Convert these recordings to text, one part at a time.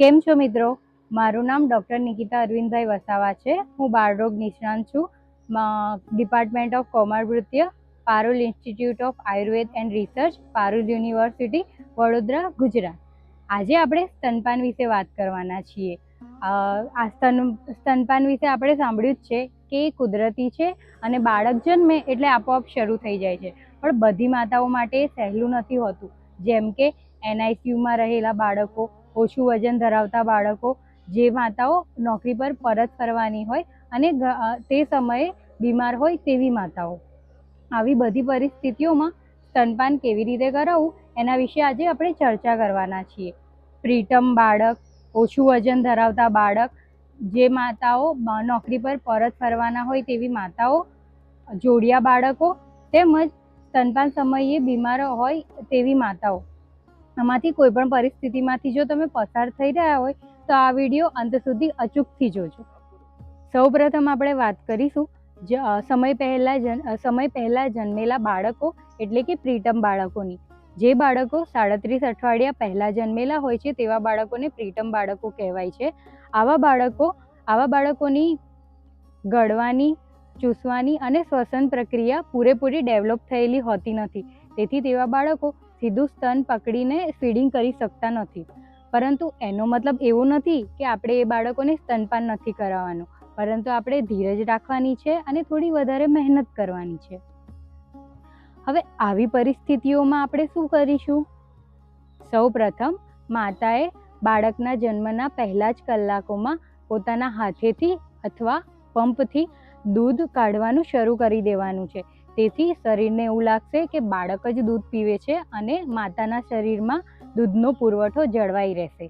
કેમ છો મિત્રો? મારું નામ ડૉક્ટર નિકિતા અરવિંદભાઈ વસાવા છે. હું બાળરોગ નિષ્ણાંત છું, department of comorbidity, Parul institute of Ayurved and research, Parul university, Vadodara, Gujarat. આજે આપણે સ્તનપાન વિશે વાત કરવાના છીએ. આ સ્તનપાન વિશે આપણે સાંભળ્યું જ છે કે એ કુદરતી છે અને બાળક જન્મે એટલે આપોઆપ શરૂ થઈ જાય છે. પણ બધી માતાઓ માટે સહેલું નથી હોતું. જેમ કે NICUમાં રહેલા બાળકો, ઓછું વજન ધરાવતા બાળકો, જે માતાઓ નોકરી પર પરત ફરવાની હોય અને તે સમયે બીમાર હોય તેવી માતાઓ. આવી બધી પરિસ્થિતિઓમાં સ્તનપાન કેવી રીતે કરાવવું એના વિશે આજે આપણે ચર્ચા કરવાના છીએ. પ્રીટર્મ બાળક, ઓછું વજન ધરાવતા બાળક, જે માતાઓ નોકરી પર પરત ફરવાના હોય તેવી માતાઓ, જોડિયા બાળકો તેમજ સ્તનપાન સમયે બીમાર હોય તેવી માતાઓ. આમાંથી કોઈ પણ પરિસ્થિતિમાંથી જો તમે પસાર થઈ રહ્યા હોય તો આ વિડીયો અંત સુધી અચૂકથી જોજો. સૌપ્રથમ આપણે વાત કરીશું સમય પહેલા જન્મેલા બાળકો એટલે કે પ્રીટર્મ બાળકોની. જે બાળકો 37 અઠવાડિયા પહેલા જન્મેલા હોય છે તેવા બાળકોને પ્રીટર્મ બાળકો કહેવાય છે. આવા બાળકોની ગળવાની, ચૂસવાની અને શ્વસન પ્રક્રિયા પૂરેપૂરી ડેવલપ થયેલી હોતી નથી. તેથી તેવા બાળકો સીધું સ્તન પકડીને ફીડિંગ કરી શકતા નથી. પરંતુ એનો મતલબ એવો નથી કે આપણે એ બાળકોને સ્તનપાન નથી કરાવવાનું, પરંતુ આપણે ધીરજ રાખવાની છે અને થોડી વધારે મહેનત કરવાની છે. હવે આવી પરિસ્થિતિઓમાં આપણે શું કરીશું? સૌપ્રથમ માતાએ બાળકના જન્મના પહેલા જ કલાકોમાં પોતાના હાથેથી અથવા પંપથી દૂધ કાઢવાનું શરૂ કરી દેવાનું છે. તેથી શરીરને એવું લાગશે કે બાળક જ દૂધ પીવે છે અને માતાના શરીરમાં દૂધનો પુરવઠો જળવાઈ રહેશે.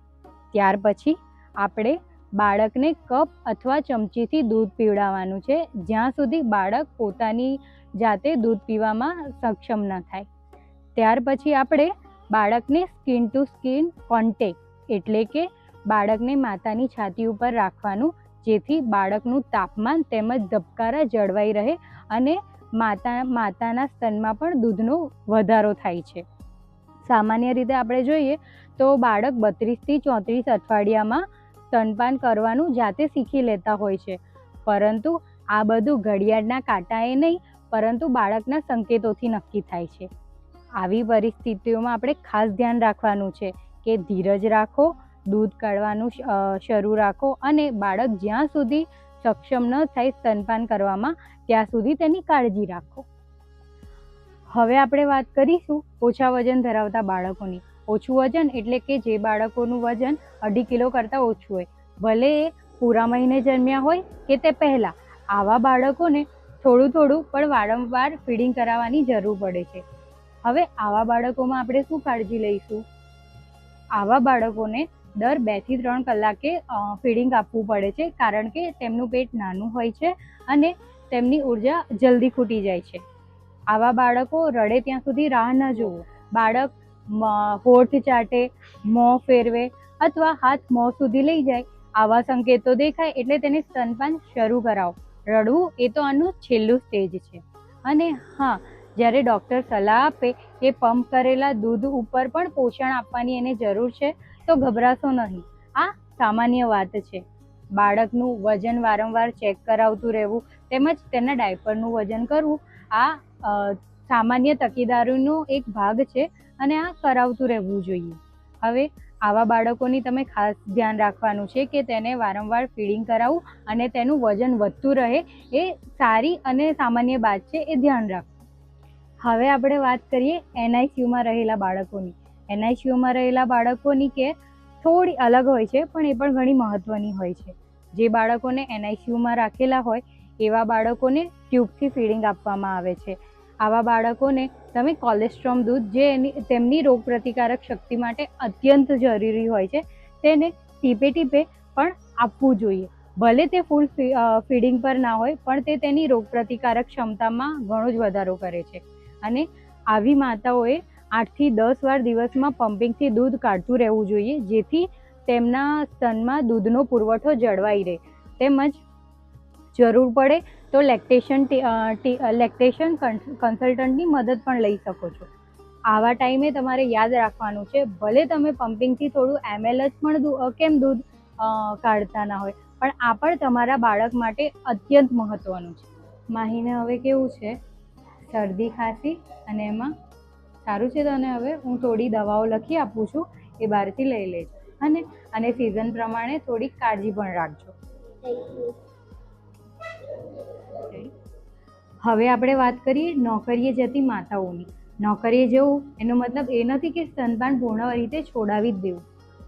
ત્યાર પછી આપણે બાળકને કપ અથવા ચમચીથી દૂધ પીવડાવવાનું છે, જ્યાં સુધી બાળક પોતાની જાતે દૂધ પીવામાં સક્ષમ ન થાય. ત્યાર પછી આપણે બાળકને સ્કિન ટુ સ્કિન કોન્ટેક્ટ એટલે કે બાળકને માતાની છાતી ઉપર રાખવાનું, જેથી બાળકનું તાપમાન તેમજ ધબકારા જળવાઈ રહે અને માતાના સ્તનમાં પણ દૂધનો વધારો થાય છે. સામાન્ય રીતે આપણે જોઈએ તો બાળક 32 થી 34 અઠવાડિયામાં સ્તનપાન કરવાનું જાતે શીખી લેતા હોય છે. પરંતુ આ બધું ઘડિયાળના કાંટાએ નહીં, પરંતુ બાળકના સંકેતોથી નક્કી થાય છે. આવી પરિસ્થિતિઓમાં આપણે ખાસ ધ્યાન રાખવાનું છે કે ધીરજ રાખો, દૂધ કાઢવાનું શરૂ રાખો અને બાળક જ્યાં સુધી સક્ષમ ન થાય સ્તનપાન કરવામાં ત્યાં સુધી તેની કાળજી રાખો. હવે આપણે વાત કરીશું ઓછા વજન ધરાવતા બાળકોની. ઓછું વજન એટલે કે જે બાળકોનું વજન 2.5 કિલો કરતાં ઓછું હોય, ભલે એ પૂરા મહિને જન્મ્યા હોય કે તે પહેલાં. આવા બાળકોને થોડું પણ વારંવાર ફીડિંગ કરાવવાની જરૂર પડે છે. હવે આવા બાળકોમાં આપણે શું કાળજી લઈશું? આવા બાળકોને દર 2 થી 3 કલાકે ફીડિંગ આપવું પડે છે, કારણ કે તેમનું પેટ નાનું હોય છે અને તેમની ઉર્જા જલ્દી ખૂટી જાય છે. આવા બાળકો રડે ત્યાં સુધી રાહ ન જોવો. બાળક હોઠ ચાટે, મોં ફેરવે અથવા હાથ મોં સુધી લઈ જાય, આવા સંકેતો દેખાય એટલે તેને સ્તનપાન શરૂ કરાવો. રડવું એ તો આનું છેલ્લું સ્ટેજ છે. અને હા, જ્યારે ડૉક્ટર સલાહ આપે કે પંપ કરેલા દૂધ ઉપર પણ પોષણ આપવાની એને જરૂર છે તો ગભરાશો નહીં. આ સામાન્ય વાત છે. બાળકનું વજન વારંવાર ચેક કરાવતું રહેવું તેમજ તેના ડાયપરનું વજન કરવું આ સામાન્ય તકેદારીનો એક ભાગ છે અને આ કરાવતું રહેવું જોઈએ. હવે આવા બાળકોની તમે ખાસ ધ્યાન રાખવાનું છે કે તેને વારંવાર ફીડિંગ કરાવવું અને તેનું વજન વધતું રહે એ સારી અને સામાન્ય વાત છે, એ ધ્યાન રાખો. હવે આપણે વાત કરીએ NICUમાં રહેલા બાળકોની. NICUમાં રહેલા બાળકોની કેર થોડી અલગ હોય છે, પણ એ પણ ઘણી મહત્વની હોય છે. જે બાળકોને NICUમાં રાખેલા હોય એવા બાળકોને ટ્યુબથી ફીડિંગ આપવામાં આવે છે. આવા બાળકોને તમે કોલેસ્ટ્રોમ દૂધ, જે તેમની રોગપ્રતિકારક શક્તિ માટે અત્યંત જરૂરી હોય છે, તેને ટીપે પણ આપવું જોઈએ. ભલે તે ફૂલ ફીડિંગ પર ના હોય, પણ તે તેની રોગપ્રતિકારક ક્ષમતામાં ઘણો જ વધારો કરે છે. અને આવી માતાઓએ 8 થી 10 વાર દિવસમાં પમ્પિંગથી દૂધ કાઢતું રહેવું જોઈએ, જેથી તેમના સ્તનમાં દૂધનો પુરવઠો જળવાઈ રહે. તેમજ જરૂર પડે તો લેક્ટેશન કન્સલ્ટન્ટની મદદ પણ લઈ શકો છો. આવા ટાઈમે તમારે યાદ રાખવાનું છે, ભલે તમે પમ્પિંગથી થોડું ml જ પણ કેમ દૂધ કાઢતા ના હોય, પણ આ પણ તમારા બાળક માટે અત્યંત મહત્વનું છે. માહીને હવે કેવું છે, શરદી ખાંસી, અને એમાં સારું છે. તને હવે હું થોડી દવાઓ લખી આપું છું, એ બહારથી લઈ લેજો અને સિઝન પ્રમાણે થોડીક કાળજી પણ રાખજો. હવે આપણે વાત કરીએ નોકરીએ જતી માતાઓની. નોકરીએ જવું એનો મતલબ એ નથી કે સ્તનપાન પૂર્ણ રીતે છોડાવી જ દેવું.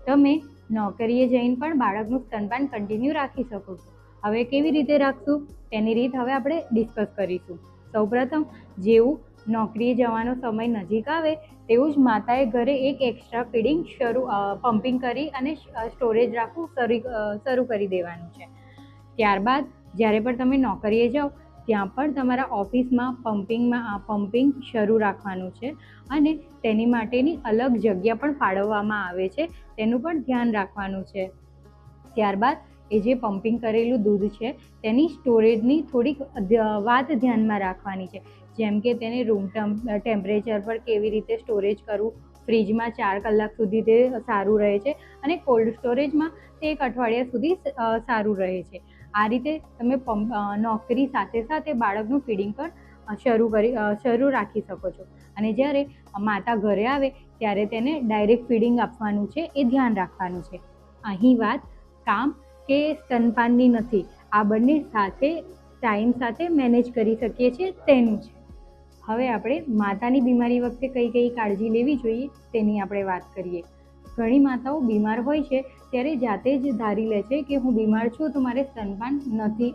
તમે નોકરીએ જઈને પણ બાળકનું સ્તનપાન કન્ટિન્યુ રાખી શકો છો. હવે કેવી રીતે રાખશું તેની રીત હવે આપણે ડિસ્કસ કરીશું. સૌપ્રથમ, જેવું નોકરીએ જવાનો સમય નજીક આવે તેવું જ માતાએ ઘરે એક એક્સ્ટ્રા ફીડિંગ પમ્પિંગ કરી અને સ્ટોરેજ રાખવું શરૂ કરી દેવાનું છે. ત્યારબાદ જ્યારે પણ તમે નોકરીએ જાઓ ત્યાં પણ તમારા ઓફિસમાં પમ્પિંગ શરૂ રાખવાનું છે, અને તેની માટેની અલગ જગ્યા પણ ફાળવવામાં આવે છે, તેનું પણ ધ્યાન રાખવાનું છે. ત્યારબાદ એ જે પમ્પિંગ કરેલું દૂધ છે તેની સ્ટોરેજની થોડીક વાત ધ્યાનમાં રાખવાની છે, જેમ કે તેને રૂમ ટેમ્પરેચર પર કેવી રીતે સ્ટોરેજ કરવું. ફ્રીજમાં 4 કલાક સુધી તે સારું રહે છે, અને કોલ્ડ સ્ટોરેજમાં તે 1 અઠવાડિયા સુધી સારું રહે છે. આ રીતે તમે નોકરી સાથે સાથે બાળકનું ફીડિંગ પણ શરૂ રાખી શકો છો. અને જ્યારે માતા ઘરે આવે ત્યારે તેને ડાયરેક્ટ ફીડિંગ આપવાનું છે, એ ધ્યાન રાખવાનું છે. અહીં વાત કામ કે સ્તનપાનની નથી, આ બંને સાથે ટાઈમ સાથે મેનેજ કરી શકીએ છીએ તેનું છે. હવે આપણે માતાની બીમારી વખતે કઈ કઈ કાળજી લેવી જોઈએ તેની આપણે વાત કરીએ. ઘણી માતાઓ બીમાર હોય છે ત્યારે જાતે જ ધારી લે છે કે હું બીમાર છું તો મારે સ્તનપાન નથી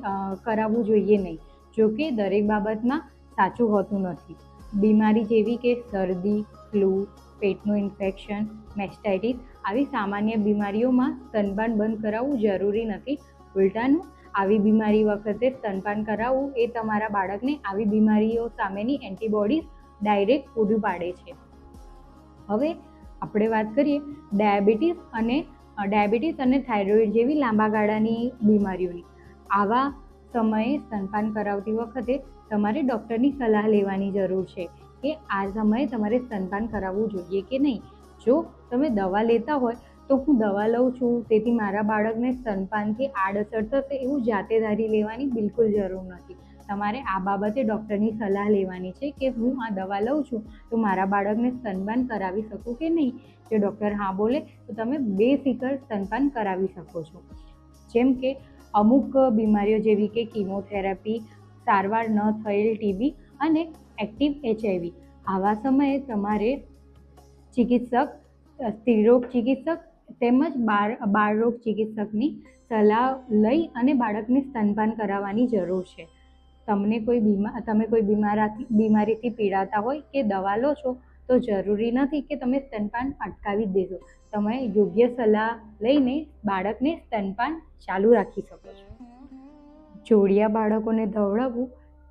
કરાવવું જોઈએ નહીં. જોકે દરેક બાબતમાં સાચું હોતું નથી. બીમારી જેવી કે શરદી, ફ્લૂ, પેટનું ઇન્ફેક્શન, મેસ્ટાઇટિસ આવી સામાન્ય બીમારીઓમાં સ્તનપાન બંધ કરાવવું જરૂરી નથી. ઉલટાનું, આવી બીમારી વખતે સ્તનપાન કરાવવું એ તમારા બાળકને આવી બીમારીઓ સામેની એન્ટીબોડીઝ ડાયરેક્ટ પૂરી પાડે છે. હવે આપણે વાત કરીએ ડાયાબિટીસ અને થાઇરોઇડ જેવી લાંબા ગાળાની બીમારીઓની. આવા સમયે સ્તનપાન કરાવતી વખતે તમારે ડૉક્ટરની સલાહ લેવાની જરૂર છે કે આ સમયે તમારે સ્તનપાન કરાવવું જોઈએ કે નહીં. જો તમે દવા લેતા હોય તો હું દવા લઉં છું તેથી મારા બાળકને સ્તનપાનથી આડઅસર થશે એવું જાતે ધારી લેવાની બિલકુલ જરૂર નથી. તમારે આ બાબતે ડૉક્ટરની સલાહ લેવાની છે કે હું આ દવા લઉં છું તો મારા બાળકને સ્તનપાન કરાવી શકું કે નહીં. જો ડૉક્ટર હા બોલે તો તમે બેફિકર સ્તનપાન કરાવી શકો છો. જેમ કે અમુક બીમારીઓ જેવી કે કિમોથેરાપી, સારવાર ન થયેલ ટીબી અને એક્ટિવ HIV, આવા સમયે તમારે સ્ત્રીરોગ ચિકિત્સક તેમજ બાળરોગ ચિકિત્સકની સલાહ લઈ અને બાળકને સ્તનપાન કરાવવાની જરૂર છે. તમે કોઈ બીમારીથી પીડાતા હોય કે દવા લો છો તો જરૂરી નથી કે તમે સ્તનપાન અટકાવી જ દેશો. તમે યોગ્ય સલાહ લઈને બાળકને સ્તનપાન ચાલુ રાખી શકો છો. જોડિયા બાળકોને ધવડાવવું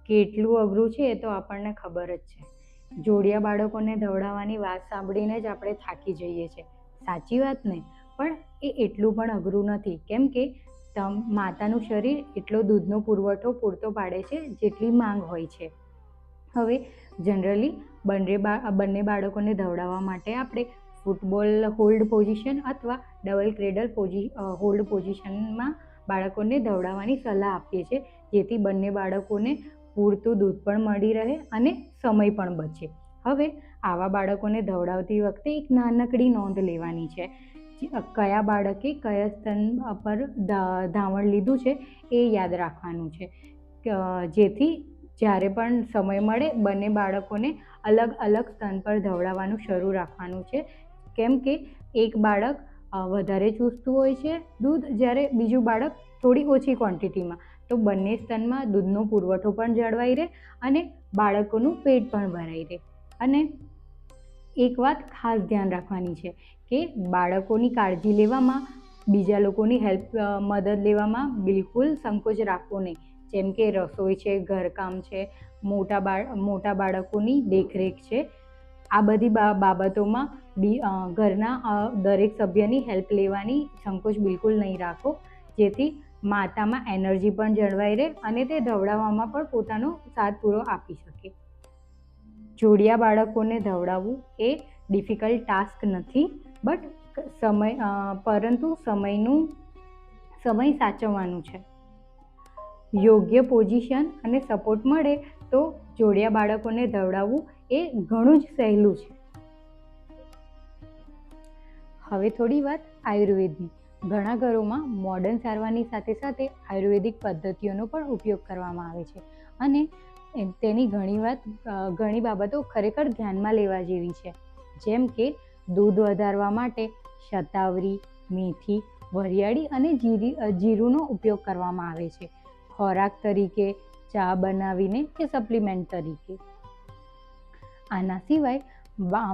કેટલું અઘરું છે એ તો આપણને ખબર જ છે. જોડિયા બાળકોને ધવડાવવાની વાત સાંભળીને જ આપણે થાકી જઈએ છીએ. સાચી વાત ને? પણ એ એટલું પણ અઘરું નથી, કેમ કે માતાનું શરીર એટલો દૂધનો પુરવઠો પૂરતો પાડે છે જેટલી માંગ હોય છે. હવે જનરલી બંને બાળકોને ધવડાવવા માટે આપણે ફૂટબોલ હોલ્ડ પોઝિશન અથવા ડબલ ક્રેડલ હોલ્ડ પોઝિશનમાં બાળકોને ધવડાવવાની સલાહ આપીએ છીએ, જેથી બંને બાળકોને પૂરતું દૂધ પણ મળી રહે અને સમય પણ બચે. હવે આવા બાળકોને ધવડાવતી વખતે એક નાનકડી નોંધ લેવાની છે. કયા બાળકે કયા સ્તન પર ધાવણ લીધું છે એ યાદ રાખવાનું છે, જેથી જ્યારે પણ સમય મળે બંને બાળકોને અલગ અલગ સ્તન પર ધવડાવવાનું શરૂ રાખવાનું છે. કેમ કે એક બાળક વધારે ચૂસતું હોય છે દૂધ, જ્યારે બીજું બાળક થોડી ઓછી ક્વોન્ટિટીમાં, તો બંને સ્તનમાં દૂધનો પુરવઠો પણ જળવાઈ રહે અને બાળકોનું પેટ પણ ભરાઈ રહે. અને એક વાત ખાસ ધ્યાન રાખવાની છે કે બાળકોની કાળજી લેવામાં બીજા લોકોની મદદ લેવામાં બિલકુલ સંકોચ રાખવો નહીં. જેમ કે રસોઈ છે, ઘરકામ છે, મોટા બાળકોની દેખરેખ છે, આ બધી બાબતોમાં ઘરના દરેક સભ્યની હેલ્પ લેવાની સંકોચ બિલકુલ નહીં રાખો, જેથી માતામાં એનર્જી પણ જળવાઈ રહે અને તે ધવડાવવામાં પણ પોતાનો સાથ પૂરો આપી શકે. જોડિયા બાળકોને ધવડાવવું એ ડિફિકલ્ટ ટાસ્ક નથી, પરંતુ સમય સાચવવાનું છે. યોગ્ય પોઝિશન અને સપોર્ટ મળે તો જોડિયા બાળકોને ધવડાવવું એ ઘણું જ સહેલું છે. હવે થોડી વાત આયુર્વેદની. ઘણા ઘરોમાં મોડર્ન સારવારની સાથે સાથે આયુર્વેદિક પદ્ધતિઓનો પણ ઉપયોગ કરવામાં આવે છે અને તેની ઘણી બાબતો ખરેખર ધ્યાનમાં લેવા જેવી છે. જેમ કે દૂધ વધારવા માટે શતાવરી, મેથી, વરિયાળી અને જીરુંનો ઉપયોગ કરવામાં આવે છે. ખોરાક તરીકે, ચા બનાવીને કે સપ્લિમેન્ટ તરીકે. આના સિવાય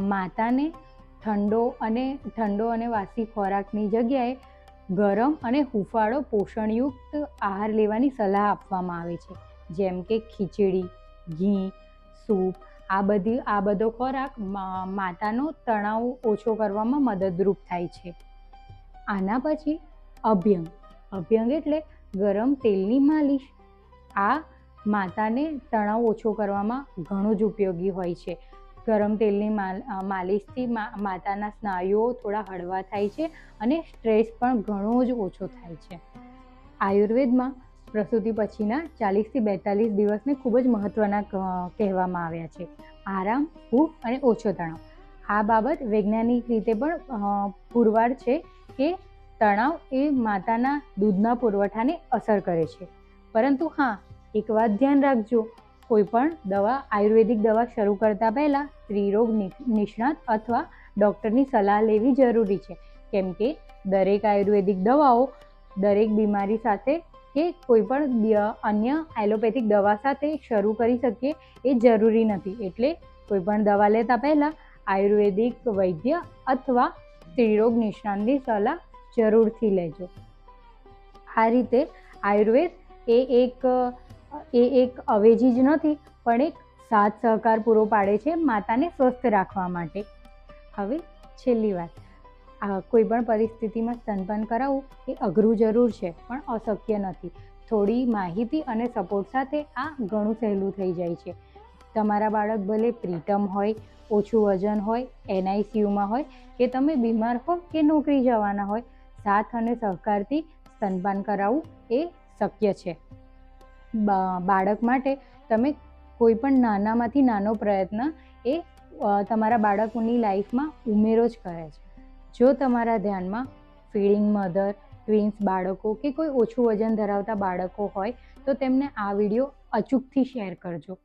માતાને ઠંડો અને વાસી ખોરાકની જગ્યાએ ગરમ અને હૂંફાળો પોષણયુક્ત આહાર લેવાની સલાહ આપવામાં આવે છે. જેમ કે ખીચડી, ઘી, સૂપ, આ બધો ખોરાક માતાનો તણાવ ઓછો કરવામાં મદદરૂપ થાય છે. આના પછી અભ્યંગ એટલે ગરમ તેલની માલિશ. આ માતાને તણાવ ઓછો કરવામાં ઘણું જ ઉપયોગી હોય છે. ગરમ તેલની માલિશથી માતાના સ્નાયુઓ થોડા હળવા થાય છે અને સ્ટ્રેસ પણ ઘણો જ ઓછો થાય છે. આયુર્વેદમાં પ્રસૂતિ પછીના 40 થી 42 દિવસને ખૂબ જ મહત્વના કહેવામાં આવ્યા છે. આરામ, ભૂખ અને ઓછો તણાવ. આ બાબત વૈજ્ઞાનિક રીતે પણ પુરવાર છે કે તણાવ એ માતાના દૂધના પુરવઠાને અસર કરે છે. પરંતુ હા, એક વાત ધ્યાન રાખજો, કોઈ પણ આયુર્વેદિક દવા શરૂ કરતા પહેલા સ્ત્રીરોગ નિષ્ણાત અથવા ડૉક્ટરની સલાહ લેવી જરૂરી છે. કેમ કે દરેક આયુર્વેદિક દવાઓ દરેક બીમારી સાથે કે કોઈ પણ અન્ય એલોપેથિક દવા સાથે શરૂ કરી શકીએ એ જરૂરી નથી. એટલે કોઈ પણ દવા લેતા પહેલા આયુર્વેદિક વૈદ્ય અથવા સ્ત્રીરોગ નિષ્ણાતની સલાહ જરૂરથી લેજો. આ રીતે આયુર્વેદ એ એક અવેજી જ નથી, પણ એક સાથ સહકાર પૂરો પાડે છે માતાને સ્વસ્થ રાખવા માટે. હવે છેલ્લી વાત, કોઈ પણ પરિસ્થિતિમાં સ્તનપાન કરાવવું એ અઘરું જરૂર છે, પણ અશક્ય નથી. થોડી માહિતી અને સપોર્ટ સાથે આ ઘણું સહેલું થઈ જાય છે. તમારા બાળક ભલે પ્રીટર્મ હોય, ઓછું વજન હોય, NICUમાં હોય કે તમે બીમાર હો કે નોકરી જવાના હોય, સાથ અને સહકારથી સ્તનપાન કરાવવું એ શક્ય છે. બાળક માટે તમે કોઈ પણ નાનામાંથી નાનો પ્રયત્ન એ તમારા બાળકોની લાઈફમાં ઉમેરો જ કરે છે. જો તમારા ધ્યાનમાં ફીડિંગ મધર, ટ્વિન્સ બાળકો કે કોઈ ઓછું વજન ધરાવતા બાળકો હોય તો તેમને આ વિડીયો અચૂકથી શેર કરજો.